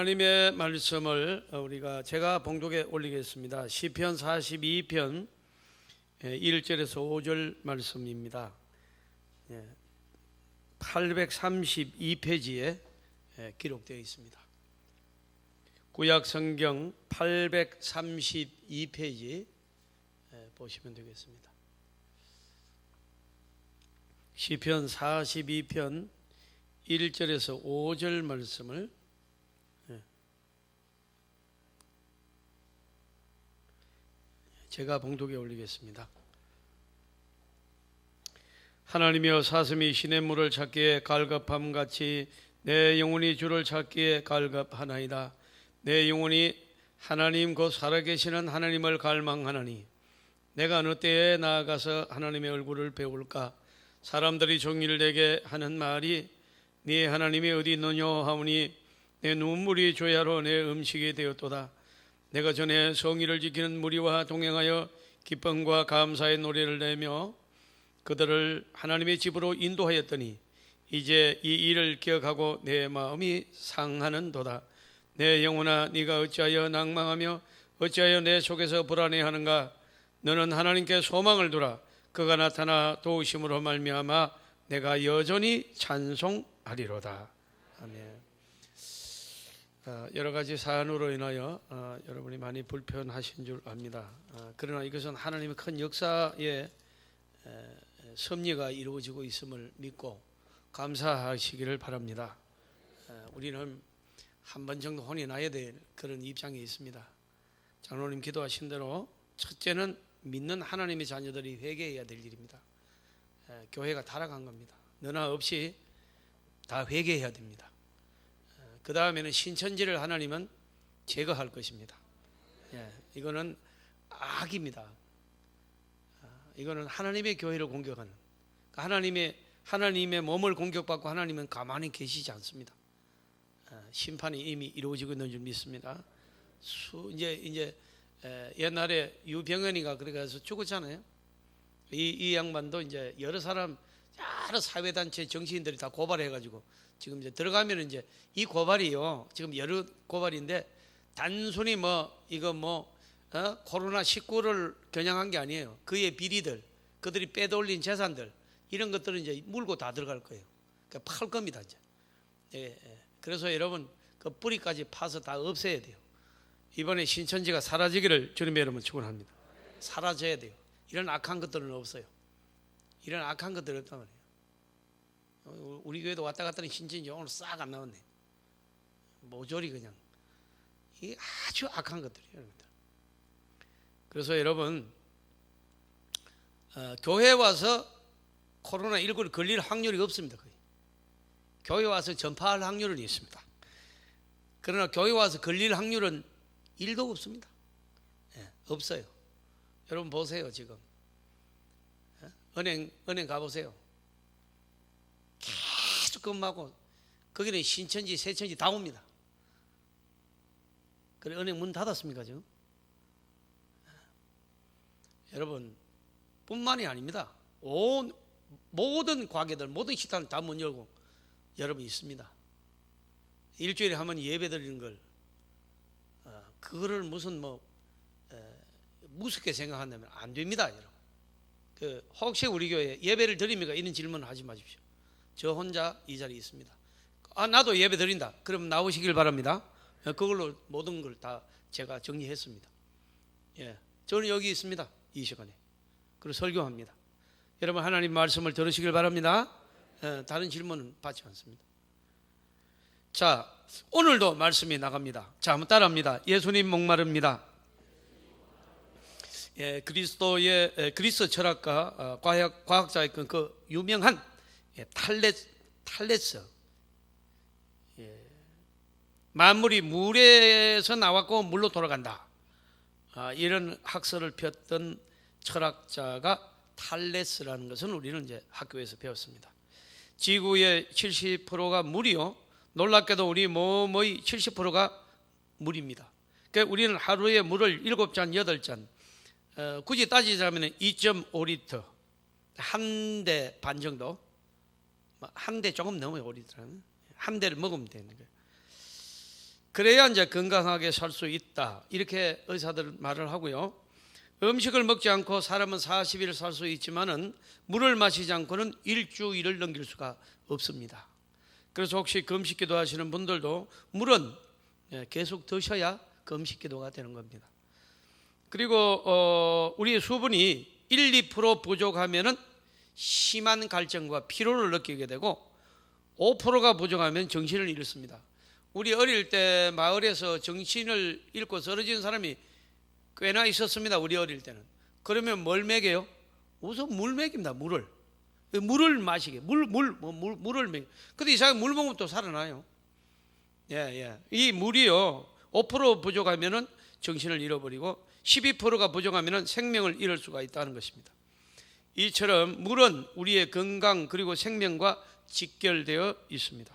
하나님의 말씀을 제가 봉독에 올리겠습니다. 시편 42편 1절에서 5절 말씀입니다. 832페이지에 기록되어 있습니다. 구약 성경 832페이지 보시면 되겠습니다. 시편 42편 1절에서 5절 말씀을 제가 봉독에 올리겠습니다. 하나님이여, 사슴이 시냇물을 찾기에 갈급함같이 내 영혼이 주를 찾기에 갈급하나이다. 내 영혼이 하나님 곧 살아계시는 하나님을 갈망하나니 내가 어느 때에 나아가서 하나님의 얼굴을 배울까? 사람들이 종일 내게 하는 말이 네 하나님이 어디 있느냐 하오니 내 눈물이 조야로 내 음식이 되었도다. 내가 전에 성의를 지키는 무리와 동행하여 기쁨과 감사의 노래를 내며 그들을 하나님의 집으로 인도하였더니 이제 이 일을 기억하고 내 마음이 상하는도다. 내 영혼아, 네가 어찌하여 낭망하며 어찌하여 내 속에서 불안해하는가? 너는 하나님께 소망을 두라. 그가 나타나 도우심으로 말미암아 내가 여전히 찬송하리로다. 아멘. 여러 가지 사안으로 인하여 여러분이 많이 불편하신 줄 압니다. 그러나 이것은 하나님의 큰 역사의 섭리가 이루어지고 있음을 믿고 감사하시기를 바랍니다. 우리는 한 번 정도 혼이 나야 될 그런 입장에 있습니다. 장로님 기도하신 대로 첫째는 믿는 하나님의 자녀들이 회개해야 될 일입니다. 교회가 타락한 겁니다. 너나 없이 다 회개해야 됩니다. 그 다음에는 신천지를 하나님은 제거할 것입니다. 이거는 악입니다. 이거는 하나님의 교회를 공격하는, 하나님의 몸을 공격받고 하나님은 가만히 계시지 않습니다. 심판이 이미 이루어지고 있는 줄 믿습니다. 이제 옛날에 유병현이가 그래서 죽었잖아요. 이 양반도 이제 여러 사회단체 정치인들이 다 고발해가지고 지금 이제 들어가면 이제 이 고발이요, 지금 여러 고발인데 단순히 코로나19를 겨냥한 게 아니에요. 그의 비리들, 그들이 빼돌린 재산들, 이런 것들은 이제 물고 다 들어갈 거예요. 그러니까 팔 겁니다 이제. 그래서 여러분 그 뿌리까지 파서 다 없애야 돼요. 이번에 신천지가 사라지기를 주님의 이름으로 축원합니다. 사라져야 돼요. 이런 악한 것들은 없어요. 이런 악한 것들이 없단 말이에요. 우리 교회도 왔다 갔다 하는 신천지 오늘 싹 안 나왔네. 모조리 그냥 이 아주 악한 것들이에요. 그래서 여러분 교회 와서 코로나19를 걸릴 확률이 없습니다. 거의. 교회 와서 전파할 확률은 있습니다. 그러나 교회 와서 걸릴 확률은 1도 없습니다. 없어요. 여러분 보세요. 지금 은행 가보세요. 계속 금하고 거기는 신천지 새천지 다 옵니다. 그래 은행 문 닫았습니까 지금? 여러분 뿐만이 아닙니다. 모든 가게들, 모든 식당을 다 문 열고 여러분 있습니다. 일주일에 한 번 예배 드리는 걸 그거를 무슨 무섭게 생각한다면 안 됩니다. 여러분 혹시 우리 교회 예배를 드립니까? 이런 질문을 하지 마십시오. 저 혼자 이 자리에 있습니다. 나도 예배 드린다. 그럼 나오시길 바랍니다. 그걸로 모든 걸 다 제가 정리했습니다. 저는 여기 있습니다. 이 시간에. 그리고 설교합니다. 여러분 하나님 말씀을 들으시길 바랍니다. 다른 질문은 받지 않습니다. 자, 오늘도 말씀이 나갑니다. 자, 한번 따라합니다. 예수님 목마릅니다. 그리스 철학가 과학자의 그 유명한 탈레스, 만물이 물에서 나왔고 물로 돌아간다, 이런 학설을 폈던 철학자가 탈레스라는 것은 우리는 이제 학교에서 배웠습니다. 지구의 70%가 물이요, 놀랍게도 우리 몸의 70%가 물입니다. 그러니까 우리는 하루에 물을 7잔, 8잔, 굳이 따지자면 2.5리터, 한 대 반 정도, 한 대 조금 넘어요. 5리터는 한 대를 먹으면 되는 거예요. 그래야 이제 건강하게 살 수 있다, 이렇게 의사들 말을 하고요. 음식을 먹지 않고 사람은 40일 살 수 있지만은 물을 마시지 않고는 일주일을 넘길 수가 없습니다. 그래서 혹시 금식기도 하시는 분들도 물은 계속 드셔야 금식기도가 되는 겁니다. 그리고 우리의 수분이 1, 2% 부족하면은 심한 갈증과 피로를 느끼게 되고 5%가 부족하면 정신을 잃습니다. 우리 어릴 때 마을에서 정신을 잃고 쓰러진 사람이 꽤나 있었습니다. 우리 어릴 때는. 그러면 뭘 먹여요? 우선 물 먹입니다. 물을 마시게. 물을 먹여. 근데 이상하게 물 먹으면 또 살아나요. 이 물이요, 5% 부족하면은 정신을 잃어버리고 12%가 부족하면은 생명을 잃을 수가 있다는 것입니다. 이처럼 물은 우리의 건강 그리고 생명과 직결되어 있습니다.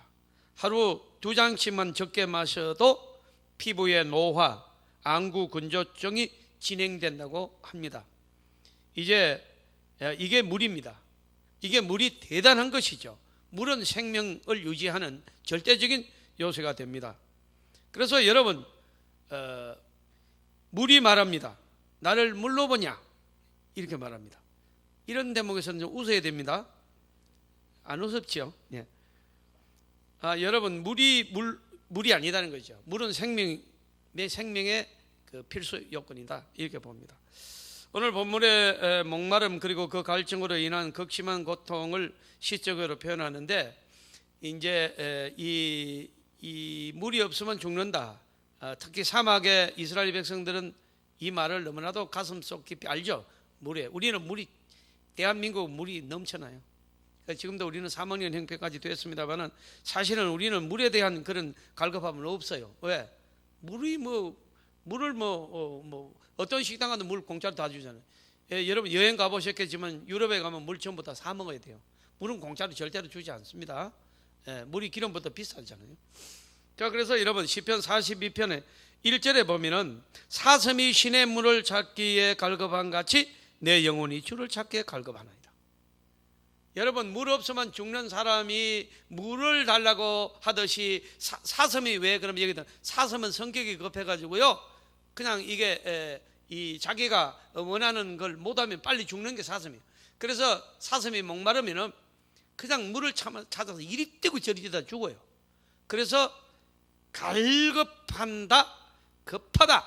하루 2잔씩만 적게 마셔도 피부의 노화, 안구 건조증이 진행된다고 합니다. 이게 물입니다. 이게 물이 대단한 것이죠. 물은 생명을 유지하는 절대적인 요소가 됩니다. 그래서 여러분, 물이 말합니다. 나를 물로 보냐? 이렇게 말합니다. 이런 대목에서는 좀 웃어야 됩니다. 안 웃었죠? 네. 여러분, 물이 아니다는 거죠. 물은 내 생명의 그 필수 요건이다, 이렇게 봅니다. 오늘 본문의 목마름 그리고 그 갈증으로 인한 극심한 고통을 시적으로 표현하는데, 이제 이 물이 없으면 죽는다. 특히 사막의 이스라엘 백성들은 이 말을 너무나도 가슴속 깊이 알죠. 우리는 대한민국 물이 넘쳐나요. 지금도 우리는 3학년 형편까지 됐습니다만은 사실은 우리는 물에 대한 그런 갈급함은 없어요. 왜? 물을 어떤 식당 가도 물 공짜로 다 주잖아요. 여러분 여행 가보셨겠지만 유럽에 가면 물 전부 다 사 먹어야 돼요. 물은 공짜로 절대로 주지 않습니다. 물이 기름보다 비싸잖아요. 자, 그래서 여러분 시편 42편에 1절에 보면은 사슴이 신의 물을 찾기에 갈급한 같이 내 영혼이 주를 찾기에 갈급하나이다. 여러분, 물 없으면 죽는 사람이 물을 달라고 하듯이 사슴이 왜 그럼 여기다 사슴은 성격이 급해가지고요, 그냥 이게 자기가 원하는 걸 못하면 빨리 죽는 게 사슴이에요. 그래서 사슴이 목마르면은 그냥 물을 찾아서 이리 뛰고 저리 뛰다 죽어요. 그래서 갈급한다, 급하다,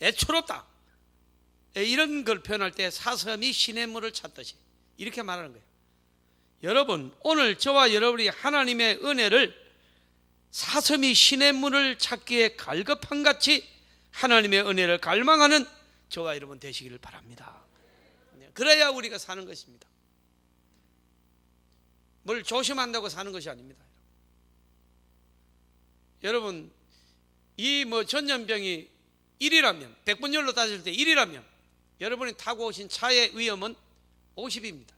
애처롭다, 이런 걸 표현할 때 사슴이 신의 물을 찾듯이 이렇게 말하는 거예요. 여러분, 오늘 저와 여러분이 하나님의 은혜를 사슴이 신의 물을 찾기에 갈급한 같이 하나님의 은혜를 갈망하는 저와 여러분 되시기를 바랍니다. 그래야 우리가 사는 것입니다. 뭘 조심한다고 사는 것이 아닙니다. 여러분, 이 전염병이 1이라면, 백분율로 따질 때 1이라면 여러분이 타고 오신 차의 위험은 50입니다.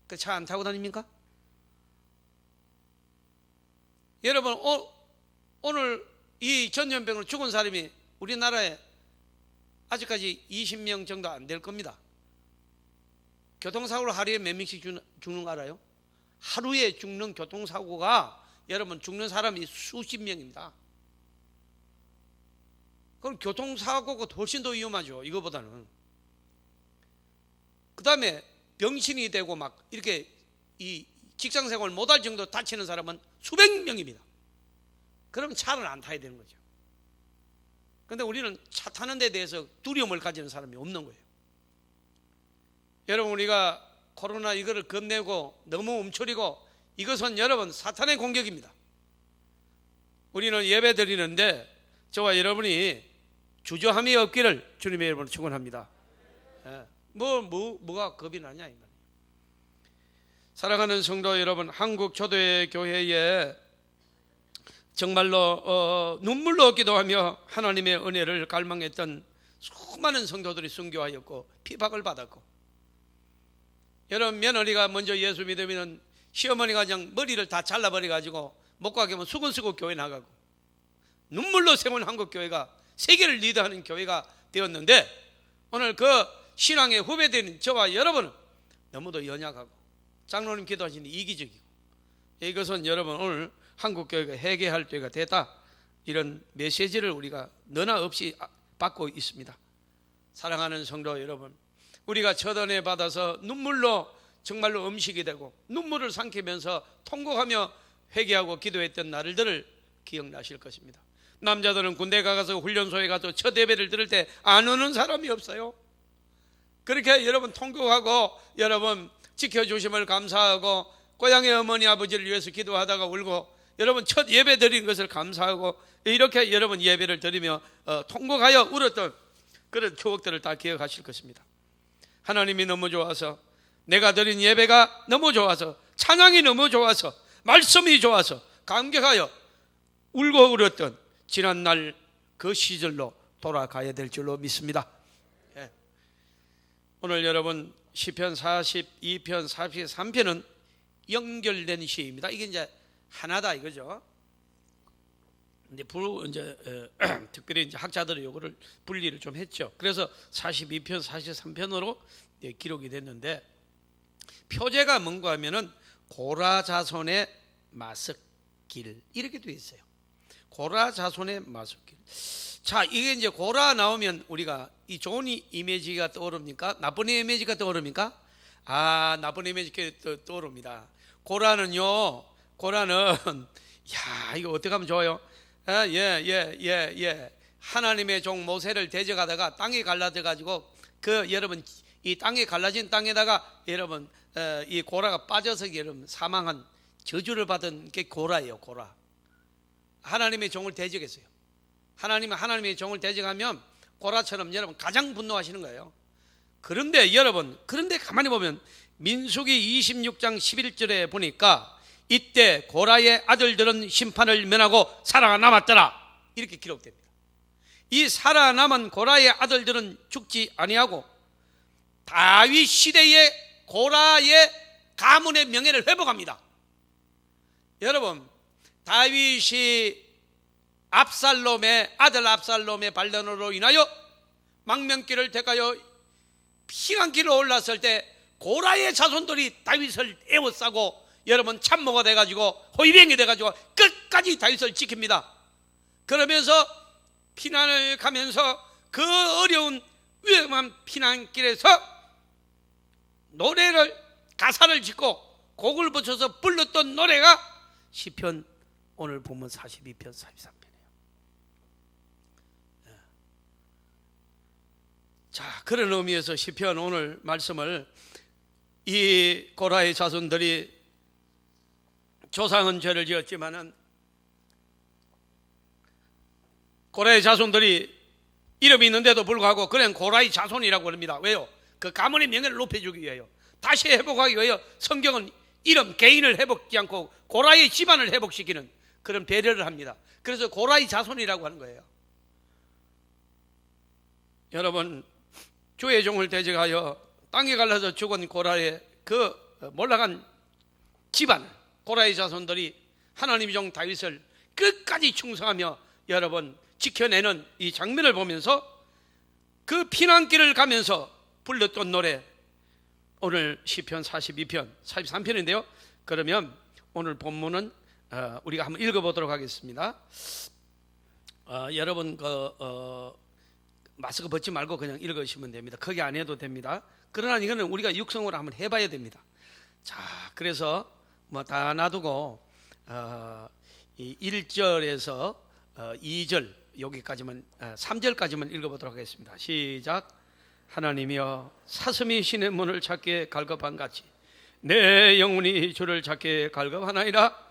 그 차 안 타고 다닙니까? 여러분, 오늘 이 전염병으로 죽은 사람이 우리나라에 아직까지 20명 정도 안 될 겁니다. 교통사고로 하루에 몇 명씩 죽는 거 알아요? 하루에 죽는 교통사고가 여러분 죽는 사람이 수십 명입니다. 그럼 교통사고가 훨씬 더 위험하죠, 이거보다는. 그 다음에 병신이 되고 막 이렇게 이 직장생활 못할 정도로 다치는 사람은 수백 명입니다. 그럼 차를 안 타야 되는 거죠. 그런데 우리는 차 타는 데 대해서 두려움을 가지는 사람이 없는 거예요. 여러분, 우리가 코로나 이거를 겁내고 너무 움츠리고, 이것은 여러분 사탄의 공격입니다. 우리는 예배 드리는데 저와 여러분이 주저함이 없기를 주님의 이름으로 축원합니다. 뭐가 겁이 나냐 이 말이에요. 사랑하는 성도 여러분, 한국 초대 교회에 정말로 눈물로 기도하며 하나님의 은혜를 갈망했던 수많은 성도들이 순교하였고 피박을 받았고, 여러분 며느리가 먼저 예수 믿으면 시어머니가 그냥 머리를 다 잘라버려가지고 못 가게 하면 수건 쓰고 교회 나가고, 눈물로 세운 한국 교회가 세계를 리드하는 교회가 되었는데, 오늘 그 신앙의 후배된 저와 여러분은 너무도 연약하고 장로님 기도하시니 이기적이고, 이것은 여러분 오늘 한국 교회가 회개할 때가 됐다, 이런 메시지를 우리가 너나 없이 받고 있습니다. 사랑하는 성도 여러분, 우리가 첫 은혜 받아서 눈물로 정말로 음식이 되고 눈물을 삼키면서 통곡하며 회개하고 기도했던 날들을 기억나실 것입니다. 남자들은 군대 가서 훈련소에 가서 첫 예배를 들을 때 안 오는 사람이 없어요. 그렇게 여러분 통곡하고 여러분 지켜주심을 감사하고 고향의 어머니 아버지를 위해서 기도하다가 울고 여러분 첫 예배 드린 것을 감사하고 이렇게 여러분 예배를 드리며 통곡하여 울었던 그런 추억들을 다 기억하실 것입니다. 하나님이 너무 좋아서, 내가 드린 예배가 너무 좋아서, 찬양이 너무 좋아서, 말씀이 좋아서 감격하여 울고 울었던 지난날 그 시절로 돌아가야 될 줄로 믿습니다. 예. 오늘 여러분 시편 42편 43편은 연결된 시입니다. 이게 이제 하나다 이거죠. 근데 특별히 이제 학자들이 요거를 분리를 좀 했죠. 그래서 42편 43편으로 기록이 됐는데, 표제가 뭔가 하면은 고라 자손의 마석길 이렇게 되어 있어요. 고라 자손의 마석길. 자, 이게 이제 고라 나오면 우리가 이 좋은 이미지가 떠오릅니까? 나쁜 이미지가 떠오릅니까? 나쁜 이미지가 떠오릅니다. 고라는 야, 이거 어떻게 하면 좋아요? 하나님의 종 모세를 대적하다가 땅이 갈라져 가지고 여러분 이 땅이 갈라진 땅에다가 여러분 이 고라가 빠져서 여러분 사망한 저주를 받은 게 고라예요. 고라. 하나님의 종을 대적했어요. 하나님의 종을 대적하면 고라처럼 여러분 가장 분노하시는 거예요. 그런데 가만히 보면 민수기 26장 11절에 보니까 이때 고라의 아들들은 심판을 면하고 살아남았더라 이렇게 기록됩니다. 이 살아남은 고라의 아들들은 죽지 아니하고 다윗 시대의 고라의 가문의 명예를 회복합니다. 여러분, 다윗이 아들 압살롬의 반란으로 인하여 망명길을 택하여 피난길을 올랐을 때 고라의 자손들이 다윗을 에워싸고 여러분 참모가 돼가지고 호위병이 돼가지고 끝까지 다윗을 지킵니다. 그러면서 피난을 가면서 그 어려운 위험한 피난길에서 가사를 짓고 곡을 붙여서 불렀던 노래가 시편 오늘 보면 42편 43편이에요. 자, 그런 의미에서 시편 오늘 말씀을 이 고라의 자손들이 조상은 죄를 지었지만은 고라의 자손들이 이름이 있는데도 불구하고 그냥 고라의 자손이라고 합니다. 왜요? 그 가문의 명예를 높여주기 위하여, 다시 회복하기 위하여 성경은 이름 개인을 회복하지 않고 고라의 집안을 회복시키는 그런 배려를 합니다. 그래서 고라의 자손이라고 하는 거예요. 여러분, 주의 종을 대적하여 땅에 갈라져 죽은 고라의 그 몰락한 집안, 고라의 자손들이 하나님의 종 다윗을 끝까지 충성하며 여러분 지켜내는 이 장면을 보면서 그 피난길을 가면서 불렀던 노래, 오늘 시편 42편 43편인데요 그러면 오늘 본문은 우리가 한번 읽어보도록 하겠습니다. 여러분 마스크 벗지 말고 그냥 읽으시면 됩니다. 크게 안 해도 됩니다. 그러나 이거는 우리가 육성으로 한번 해봐야 됩니다. 자, 그래서 뭐 다 놔두고 1절에서 2절 여기까지만 3절까지만 읽어보도록 하겠습니다. 시작. 하나님이여 사슴이 신의 문을 찾기에 갈급한 같이 내 영혼이 주를 찾기에 갈급하나이다.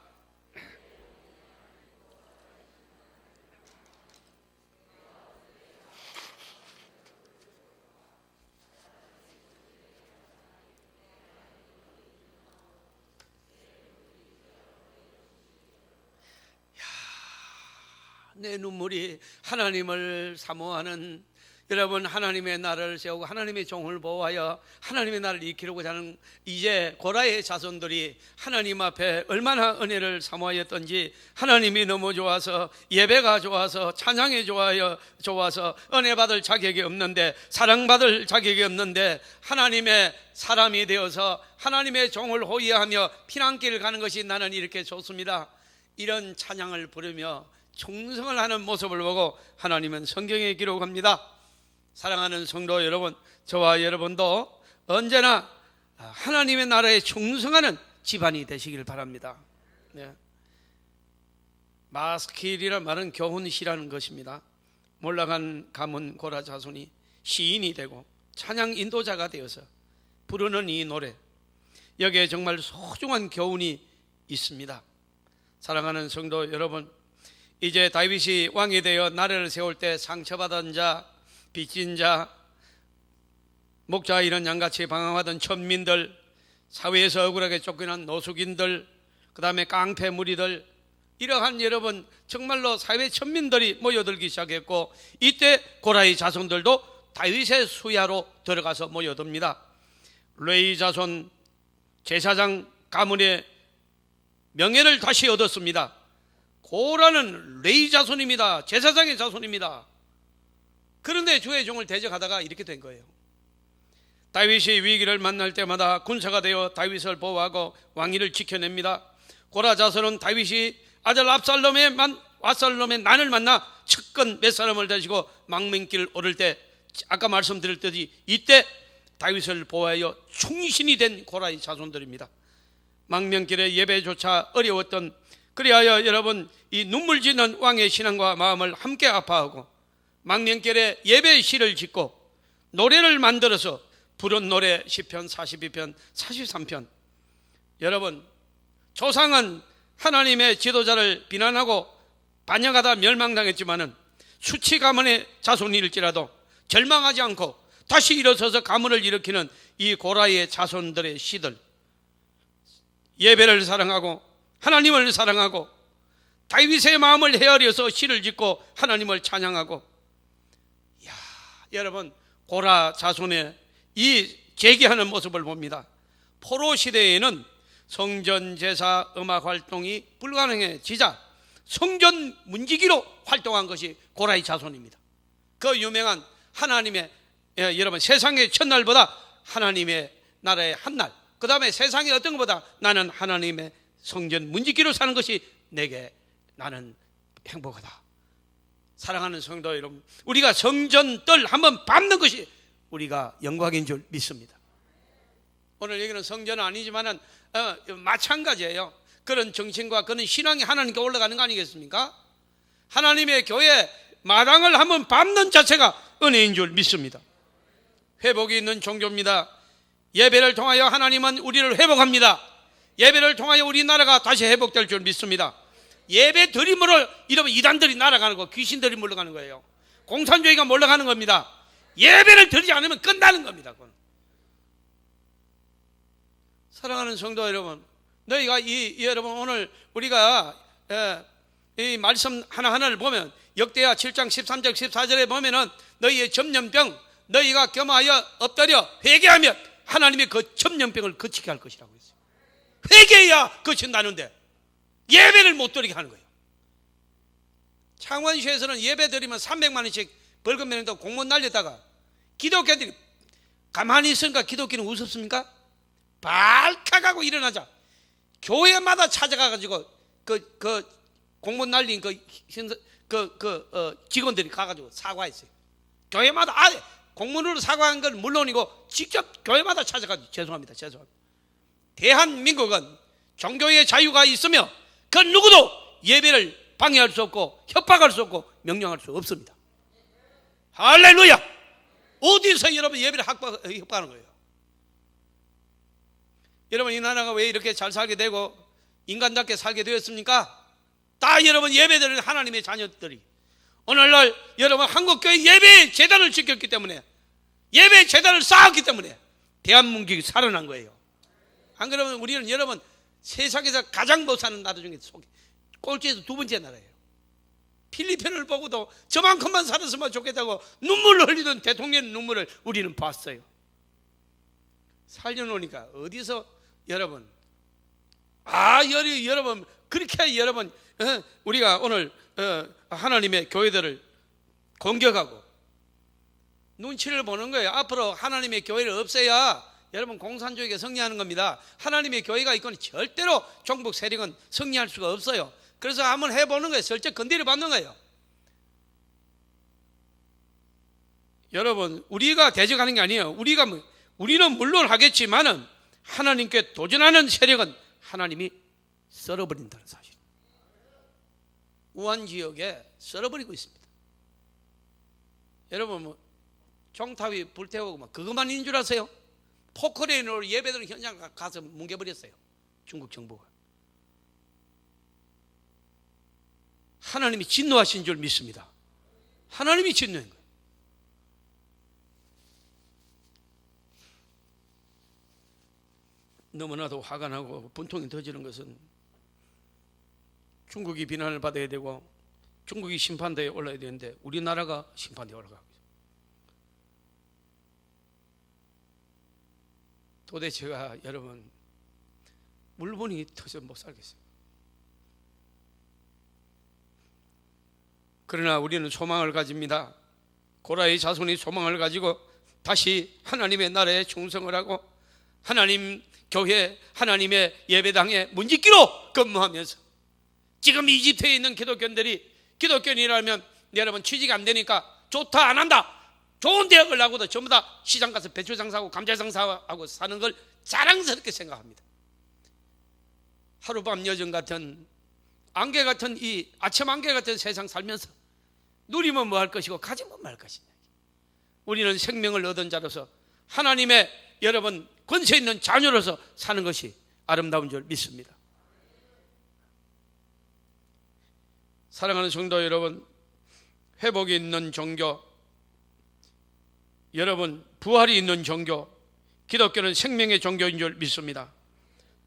내 눈물이 하나님을 사모하는 여러분, 하나님의 나라를 세우고 하나님의 종을 보호하여 하나님의 나라를 이끌고자 하는 이제 고라의 자손들이 하나님 앞에 얼마나 은혜를 사모하였던지, 하나님이 너무 좋아서, 예배가 좋아서, 찬양이 좋아서 은혜 받을 자격이 없는데, 사랑받을 자격이 없는데 하나님의 사람이 되어서 하나님의 종을 호위하며 피난길을 가는 것이 나는 이렇게 좋습니다. 이런 찬양을 부르며 충성을 하는 모습을 보고 하나님은 성경에 기록합니다. 사랑하는 성도 여러분, 저와 여러분도 언제나 하나님의 나라에 충성하는 집안이 되시길 바랍니다. 네. 마스킬이란 말은 교훈시라는 것입니다. 몰락한 가문 고라 자손이 시인이 되고 찬양 인도자가 되어서 부르는 이 노래, 여기에 정말 소중한 교훈이 있습니다. 사랑하는 성도 여러분, 이제 다윗이 왕이 되어 나라를 세울 때 상처받은 자, 빚진 자, 목자 이런 양같이 방황하던 천민들, 사회에서 억울하게 쫓겨난 노숙인들, 그 다음에 깡패 무리들, 이러한 여러분 정말로 사회 천민들이 모여들기 시작했고, 이때 고라의 자손들도 다윗의 수야로 들어가서 모여듭니다. 레위 자손 제사장 가문의 명예를 다시 얻었습니다. 고라는 레위 자손입니다. 제사장의 자손입니다. 그런데 주의 종을 대적하다가 이렇게 된 거예요. 다윗이 위기를 만날 때마다 군사가 되어 다윗을 보호하고 왕위를 지켜냅니다. 고라 자손은 다윗이 아들 압살롬의 난을 만나 측근 몇 사람을 데리고 망명길 오를 때, 아까 말씀드렸듯이 이때 다윗을 보호하여 충신이 된 고라의 자손들입니다. 망명길의 예배조차 어려웠던, 그리하여 여러분 이 눈물 짓는 왕의 신앙과 마음을 함께 아파하고 망명길에 예배의 시를 짓고 노래를 만들어서 부른 노래 시편 42편 43편. 여러분, 조상은 하나님의 지도자를 비난하고 반역하다 멸망당했지만은 수치 가문의 자손일지라도 절망하지 않고 다시 일어서서 가문을 일으키는 이 고라의 자손들의 시들, 예배를 사랑하고 하나님을 사랑하고 다윗의 마음을 헤아려서 시를 짓고 하나님을 찬양하고, 여러분 고라 자손의 이 재기하는 모습을 봅니다. 포로 시대에는 성전 제사 음악 활동이 불가능해지자 성전 문지기로 활동한 것이 고라의 자손입니다. 그 유명한 하나님의, 여러분 세상의 첫날보다 하나님의 나라의 한날, 그 다음에 세상의 어떤 것보다 나는 하나님의 성전 문지기로 사는 것이 내게 나는 행복하다. 사랑하는 성도 여러분, 우리가 성전 뜰 한번 밟는 것이 우리가 영광인 줄 믿습니다. 오늘 여기는 성전은 아니지만은 마찬가지예요. 그런 정신과 그런 신앙이 하나님께 올라가는 거 아니겠습니까? 하나님의 교회 마당을 한번 밟는 자체가 은혜인 줄 믿습니다. 회복이 있는 종교입니다. 예배를 통하여 하나님은 우리를 회복합니다. 예배를 통하여 우리 나라가 다시 회복될 줄 믿습니다. 예배 드림으로 이러면 이단들이 날아가는 거, 귀신들이 물러가는 거예요. 공산주의가 몰려가는 겁니다. 예배를 드리지 않으면 끝나는 겁니다. 그건. 사랑하는 성도 여러분, 너희가 여러분 오늘 우리가 이 말씀 하나하나를 보면 역대하 7장 13절 14절에 보면은 너희의 전염병, 너희가 겸하여 엎드려 회개하면 하나님의 그 전염병을 거치게 할 것이라고 했어요. 회개해야 거친다는데 예배를 못 드리게 하는 거예요. 창원시에서는 예배 드리면 300만 원씩 벌금 내는다고 공무원 날렸다가 기독교들이 가만히 있으니까 기독교는 우습습니까? 발칵하고 일어나자 교회마다 찾아가가지고 그 공무원 날린 직원들이 가가지고 사과했어요. 교회마다 공문으로 사과한 건 물론이고 직접 교회마다 찾아가지고 죄송합니다. 대한민국은 종교의 자유가 있으며 그 누구도 예배를 방해할 수 없고 협박할 수 없고 명령할 수 없습니다. 할렐루야! 어디서 여러분 예배를 협박하는 거예요? 여러분 이 나라가 왜 이렇게 잘 살게 되고 인간답게 살게 되었습니까? 다 여러분 예배드리는 하나님의 자녀들이 오늘날 여러분 한국교회 예배 재단을 지켰기 때문에, 예배 재단을 쌓았기 때문에 대한민국이 살아난 거예요. 안 그러면 우리는 여러분 세상에서 가장 못 사는 나라 중에 꼴찌에서 두 번째 나라예요. 필리핀을 보고도 저만큼만 살았으면 좋겠다고 눈물을 흘리던 대통령의 눈물을 우리는 봤어요. 살려놓으니까 어디서 여러분 여러분 그렇게 여러분 우리가 오늘 하나님의 교회들을 공격하고 눈치를 보는 거예요. 앞으로 하나님의 교회를 없애야 여러분 공산주의가 승리하는 겁니다. 하나님의 교회가 있고는 절대로 종북 세력은 승리할 수가 없어요. 그래서 한번 해보는 거예요. 슬쩍 건드려 받는 거예요. 여러분, 우리가 대적하는 게 아니에요. 우리는 물론 하겠지만은 하나님께 도전하는 세력은 하나님이 썰어버린다는 사실. 우한 지역에 썰어버리고 있습니다. 여러분, 종탑이 불태우고 그것만 있는 줄 아세요? 포크레인으로 예배드리는 현장 가서 뭉개버렸어요. 중국 정부가. 하나님이 진노하신 줄 믿습니다. 하나님이 진노한 거예요. 너무나도 화가 나고 분통이 터지는 것은 중국이 비난을 받아야 되고 중국이 심판대에 올라야 되는데 우리나라가 심판대에 올라가고 있어요. 도대체가 여러분 물건이 터져 못 살겠어요. 그러나 우리는 소망을 가집니다. 고라의 자손이 소망을 가지고 다시 하나님의 나라에 충성을 하고 하나님 교회, 하나님의 예배당에 문지기로 근무하면서 지금 이집트에 있는 기독교인이라면 여러분 취직 안 되니까 좋다 안 한다, 좋은 대학을 나고도 전부 다 시장 가서 배추 장사하고 감자 장사하고 사는 걸 자랑스럽게 생각합니다. 하룻밤 여정 같은 안개 같은 이 아침 안개 같은 세상 살면서 누리면 뭐 할 것이고 가지면 뭐 할 것이냐. 우리는 생명을 얻은 자로서 하나님의 여러분 권세 있는 자녀로서 사는 것이 아름다운 줄 믿습니다. 사랑하는 성도 여러분, 회복이 있는 종교, 여러분 부활이 있는 종교, 기독교는 생명의 종교인 줄 믿습니다.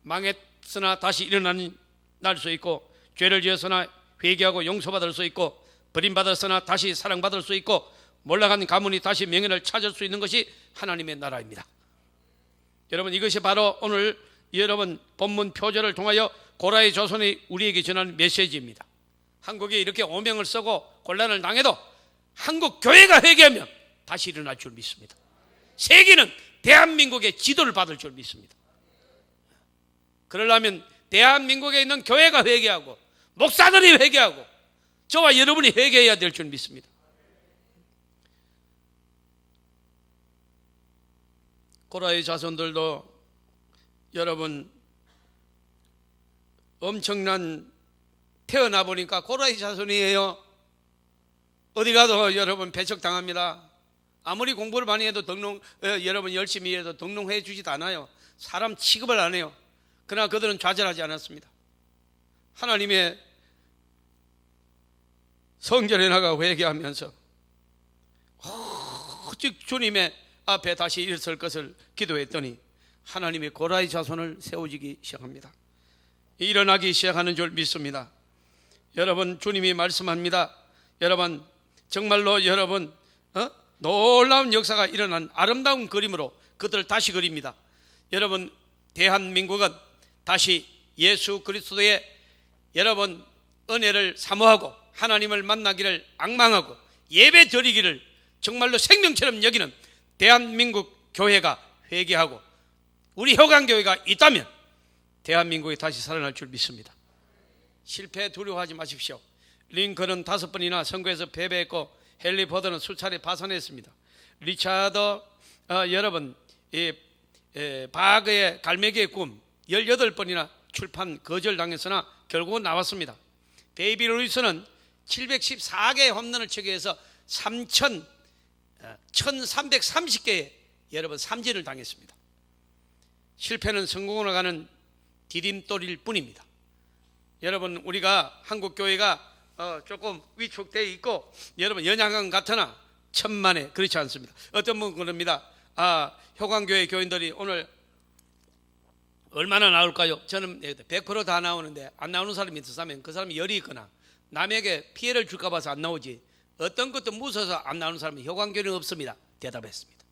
망했으나 다시 일어나는 날 수 있고, 죄를 지었으나 회개하고 용서받을 수 있고, 버림받았으나 다시 사랑받을 수 있고, 몰락한 가문이 다시 명예를 찾을 수 있는 것이 하나님의 나라입니다. 여러분, 이것이 바로 오늘 여러분 본문 표절을 통하여 고라의 자손이 우리에게 전하는 메시지입니다. 한국에 이렇게 오명을 쓰고 곤란을 당해도 한국 교회가 회개하면 다시 일어날 줄 믿습니다. 세계는 대한민국의 지도를 받을 줄 믿습니다. 그러려면 대한민국에 있는 교회가 회개하고 목사들이 회개하고 저와 여러분이 회개해야 될 줄 믿습니다. 고라의 자손들도 여러분 엄청난 태어나 보니까 고라의 자손이에요. 어디 가도 여러분 배척당합니다. 아무리 공부를 많이 해도 여러분 열심히 해도 등록해 주지도 않아요. 사람 취급을 안 해요. 그러나 그들은 좌절하지 않았습니다. 하나님의 성전에 나가 회개하면서 오직 주님의 앞에 다시 일설 것을 기도했더니 하나님의 고라의 자손을 세워지기 시작합니다. 일어나기 시작하는 줄 믿습니다. 여러분, 주님이 말씀합니다. 여러분, 정말로 여러분 놀라운 역사가 일어난 아름다운 그림으로 그들을 다시 그립니다. 여러분, 대한민국은 다시 예수 그리스도의 여러분 은혜를 사모하고 하나님을 만나기를 앙망하고 예배 드리기를 정말로 생명처럼 여기는 대한민국 교회가 회개하고 우리 효강교회가 있다면 대한민국이 다시 살아날 줄 믿습니다. 실패 두려워하지 마십시오. 링컨은 5번이나 선거에서 패배했고 헨리 포드는 수차례 파산했습니다. 리차드 여러분 바그의 갈매기의 꿈 18번이나 출판 거절당했으나 결국은 나왔습니다. 베이비 루이스는 714개의 홈런을 치기위해서 1330개의 여러분 삼진을 당했습니다. 실패는 성공으로 가는 디딤돌일 뿐입니다. 여러분, 우리가 한국교회가 조금 위축되어 있고 여러분 연약한 같으나 천만에 그렇지 않습니다. 어떤 분은 그럽니다. 효광교회 교인들이 오늘 얼마나 나올까요? 저는 100% 다 나오는데 안 나오는 사람이 있으면 그 사람이 열이 있거나 남에게 피해를 줄까 봐서 안 나오지 어떤 것도 무서워서 안 나오는 사람은 효광교회는 없습니다. 대답했습니다.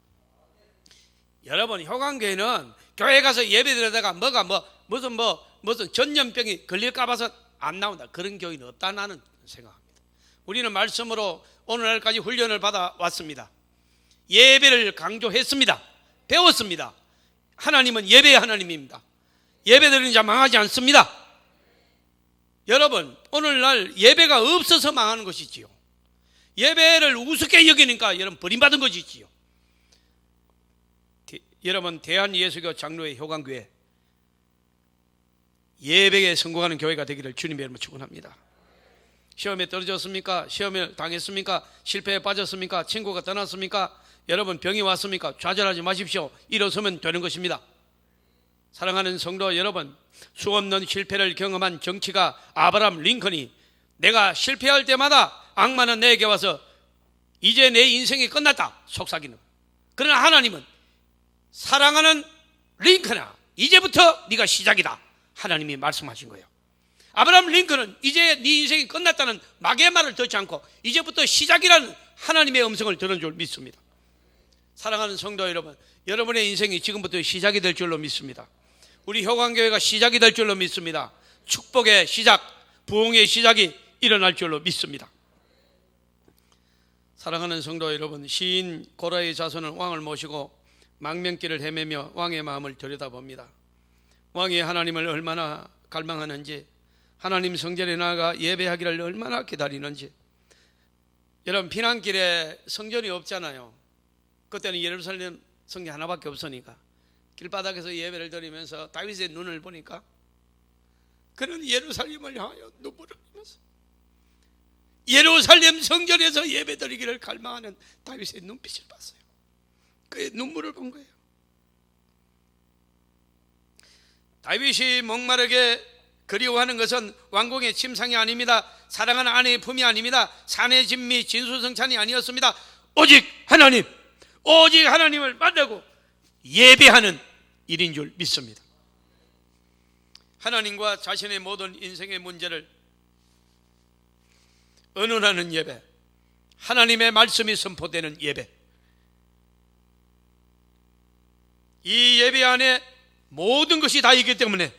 여러분, 효광교회는 교회 가서 예배 드리다가 무슨 전염병이 걸릴까 봐서 안 나온다, 그런 교회는 없다 나는 생각합니다. 우리는 말씀으로 오늘날까지 훈련을 받아 왔습니다. 예배를 강조했습니다. 배웠습니다. 하나님은 예배의 하나님입니다. 예배 드리는 자 망하지 않습니다. 여러분, 오늘날 예배가 없어서 망하는 것이지요. 예배를 우습게 여기니까 여러분 버림받은 것이지요. 여러분, 대한예수교 장로회 효강교회 예배에 성공하는 교회가 되기를 주님의 이름으로 축원합니다. 시험에 떨어졌습니까? 시험에 당했습니까? 실패에 빠졌습니까? 친구가 떠났습니까? 여러분, 병이 왔습니까? 좌절하지 마십시오. 일어서면 되는 것입니다. 사랑하는 성도 여러분, 수없는 실패를 경험한 정치가 아브라함 링컨이 내가 실패할 때마다 악마는 내게 와서 이제 내 인생이 끝났다 속삭이는. 그러나 하나님은 사랑하는 링컨아, 이제부터 네가 시작이다 하나님이 말씀하신 거예요. 아브라함 링컨은 이제 네 인생이 끝났다는 마귀의 말을 듣지 않고 이제부터 시작이라는 하나님의 음성을 들은 줄 믿습니다. 사랑하는 성도 여러분, 여러분의 인생이 지금부터 시작이 될 줄로 믿습니다. 우리 효강교회가 시작이 될 줄로 믿습니다. 축복의 시작, 부흥의 시작이 일어날 줄로 믿습니다. 사랑하는 성도 여러분, 시인 고라의 자손은 왕을 모시고 망명길을 헤매며 왕의 마음을 들여다봅니다. 왕이 하나님을 얼마나 갈망하는지, 하나님 성전에 나아가 예배하기를 얼마나 기다리는지. 여러분, 피난길에 성전이 없잖아요. 그때는 예루살렘 성전 하나밖에 없으니까 길바닥에서 예배를 드리면서 다윗의 눈을 보니까 그는 예루살렘을 향하여 눈물을 흘리면서 예루살렘 성전에서 예배 드리기를 갈망하는 다윗의 눈빛을 봤어요. 그의 눈물을 본 거예요. 다윗이 목마르게 그리워하는 것은 왕궁의 침상이 아닙니다. 사랑하는 아내의 품이 아닙니다. 산의 진미 진수성찬이 아니었습니다. 오직 하나님, 오직 하나님을 만나고 예배하는 일인 줄 믿습니다. 하나님과 자신의 모든 인생의 문제를 의논하는 예배, 하나님의 말씀이 선포되는 예배, 이 예배 안에 모든 것이 다 있기 때문에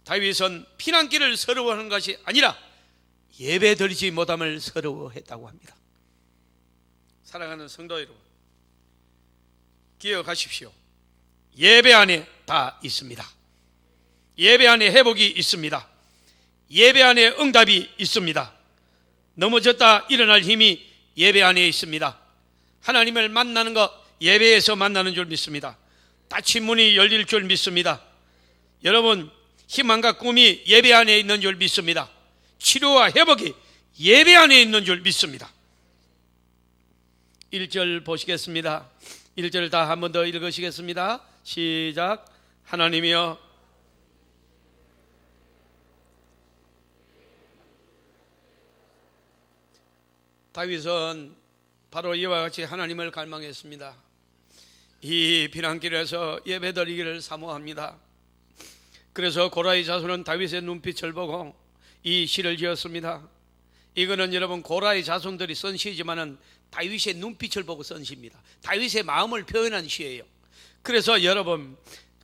다윗은 피난길을 서러워하는 것이 아니라 예배 드리지 못함을 서러워했다고 합니다. 사랑하는 성도 여러분, 기억하십시오. 예배 안에 다 있습니다. 예배 안에 회복이 있습니다. 예배 안에 응답이 있습니다. 넘어졌다 일어날 힘이 예배 안에 있습니다. 하나님을 만나는 것 예배에서 만나는 줄 믿습니다. 닫힌 문이 열릴 줄 믿습니다. 여러분, 희망과 꿈이 예배 안에 있는 줄 믿습니다. 치료와 회복이 예배 안에 있는 줄 믿습니다. 1절 보시겠습니다. 1절 다 한 번 더 읽으시겠습니다. 시작. 하나님이여 다윗은 바로 이와 같이 하나님을 갈망했습니다. 이 피난길에서 예배드리기를 사모합니다. 그래서 고라의 자손은 다윗의 눈빛을 보고 이 시를 지었습니다. 이거는 여러분 고라의 자손들이 쓴 시지만은 다윗의 눈빛을 보고 쓴 시입니다. 다윗의 마음을 표현한 시예요. 그래서 여러분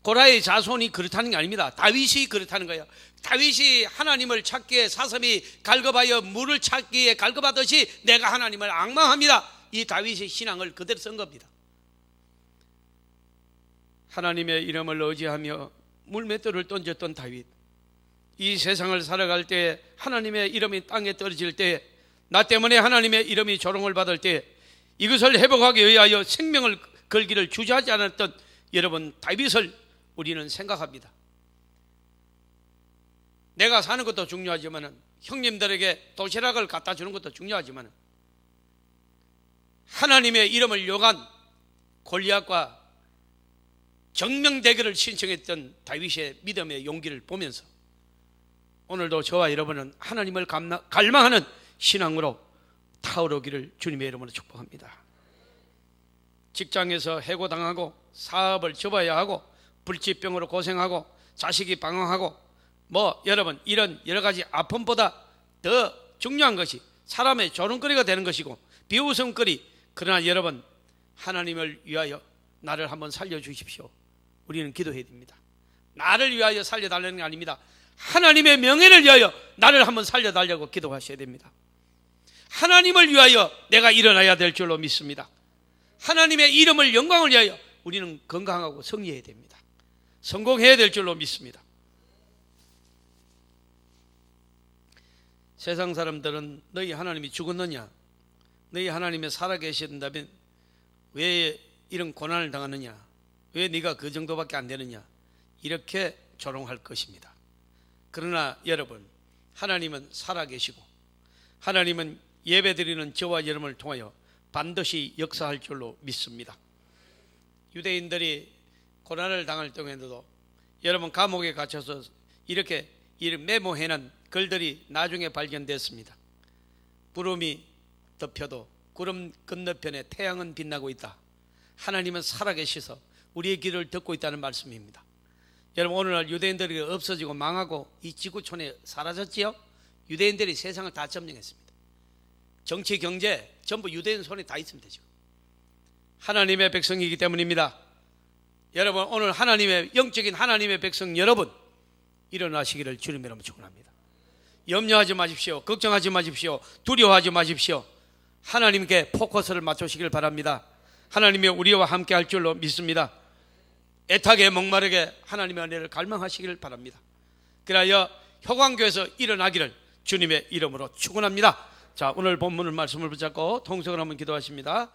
고라의 자손이 그렇다는 게 아닙니다. 다윗이 그렇다는 거예요. 다윗이 하나님을 찾기에 사슴이 갈급하여 물을 찾기에 갈급하듯이 내가 하나님을 앙망합니다. 이 다윗의 신앙을 그대로 쓴 겁니다. 하나님의 이름을 의지하며 물맷돌을 던졌던 다윗, 이 세상을 살아갈 때 하나님의 이름이 땅에 떨어질 때, 나 때문에 하나님의 이름이 조롱을 받을 때 이것을 회복하기 위하여 생명을 걸기를 주저하지 않았던 여러분 다윗을 우리는 생각합니다. 내가 사는 것도 중요하지만 형님들에게 도시락을 갖다 주는 것도 중요하지만 하나님의 이름을 욕한 골리앗과 정명 대결을 신청했던 다윗의 믿음의 용기를 보면서 오늘도 저와 여러분은 하나님을 갈망하는 신앙으로 타오르기를 주님의 이름으로 축복합니다. 직장에서 해고당하고 사업을 접어야 하고 불치병으로 고생하고 자식이 방황하고 여러분 이런 여러 가지 아픔보다 더 중요한 것이 사람의 조롱거리가 되는 것이고 비웃음거리. 그러나 여러분 하나님을 위하여 나를 한번 살려주십시오. 우리는 기도해야 됩니다. 나를 위하여 살려달라는 게 아닙니다. 하나님의 명예를 위하여 나를 한번 살려달라고 기도하셔야 됩니다. 하나님을 위하여 내가 일어나야 될 줄로 믿습니다. 하나님의 이름을 영광을 위하여 우리는 건강하고 승리해야 됩니다. 성공해야 될 줄로 믿습니다. 세상 사람들은 너희 하나님이 죽었느냐, 너희 하나님이 살아계신다면 왜 이런 고난을 당하느냐, 왜 네가 그 정도밖에 안 되느냐, 이렇게 조롱할 것입니다. 그러나 여러분, 하나님은 살아계시고 하나님은 예배드리는 저와 여러분을 통하여 반드시 역사할 줄로 믿습니다. 유대인들이 고난을 당할 동안에도 여러분 감옥에 갇혀서 이렇게 메모해놓은 글들이 나중에 발견됐습니다. 구름이 덮여도 구름 건너편에 태양은 빛나고 있다. 하나님은 살아계셔서 우리의 길을 듣고 있다는 말씀입니다. 여러분, 오늘날 유대인들이 없어지고 망하고 이 지구촌에 사라졌지요? 유대인들이 세상을 다 점령했습니다. 정치, 경제 전부 유대인 손에 다 있습니다. 지금 하나님의 백성이기 때문입니다. 여러분, 오늘 하나님의 영적인 하나님의 백성 여러분, 일어나시기를 주님의 이름으로 축원합니다. 염려하지 마십시오. 걱정하지 마십시오. 두려워하지 마십시오. 하나님께 포커스를 맞추시길 바랍니다. 하나님이 우리와 함께 할 줄로 믿습니다. 애타게 목마르게 하나님의 은혜를 갈망하시길 바랍니다. 그래야 효광교에서 일어나기를 주님의 이름으로 축원합니다. 자, 오늘 본문을 말씀을 붙잡고 통성을 한번 기도하십니다.